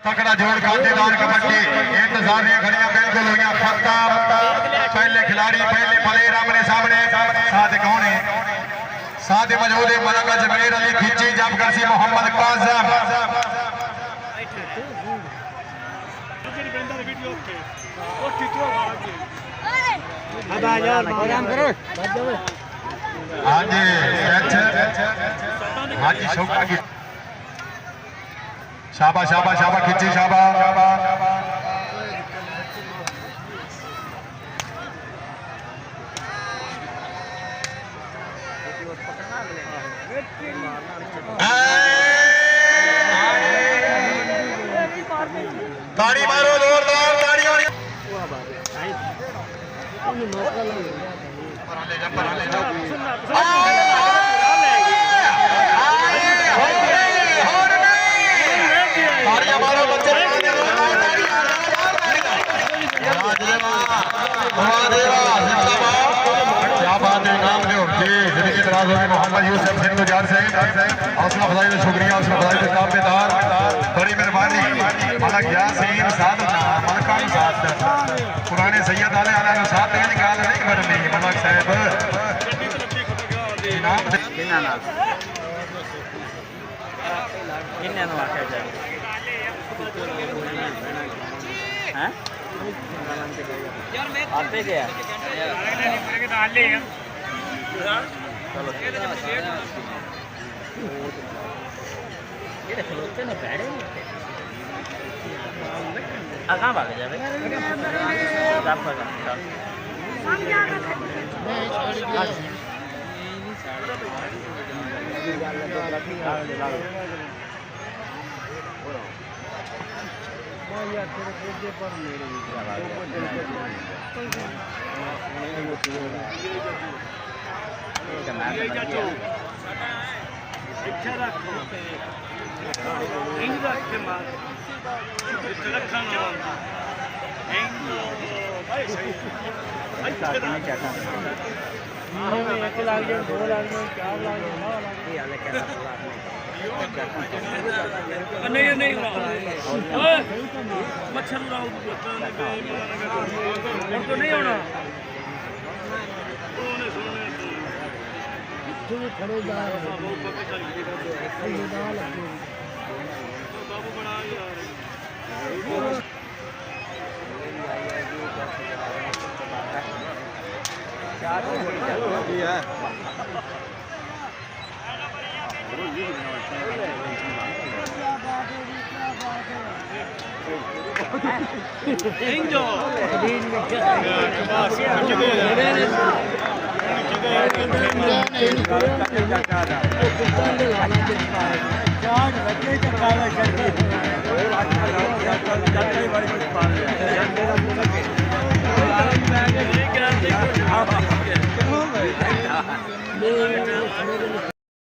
तकड़ा जोड़ खातेदार कबड्डी इंतजार में खड़ियां बिल्कुल हुई फत्ता पहले खिलाड़ी पहले प्लेयर आमने सामने साथ कौन है साथ मौजूद है मलका जमीर अली खिंची जाफर सी मोहम्मद काजम हाँ जी हाँ जी शौका की शाबा शाबा शाबा खिंची शाबा ताड़ी मारो जोरदार ताड़ियों मोहम्मद यूसुफ सिंह गुजार से हौसला अफजाई का शुक्रिया हौसला अफजाई के ताबेदार बड़ी मेहरबानी मलक यासीन साथ मलका साथ पुराने सैयद आले आला साथ देने की गाल नहीं करनी मलक साहब इनाम किन्ने नु आखे जाए हैं आते गया चलो ये खलोते ना बैठे कहाँ भाग जाए नहीं नहीं मच्छर तो नहीं होना खड़े जा बाबू बड़ा यार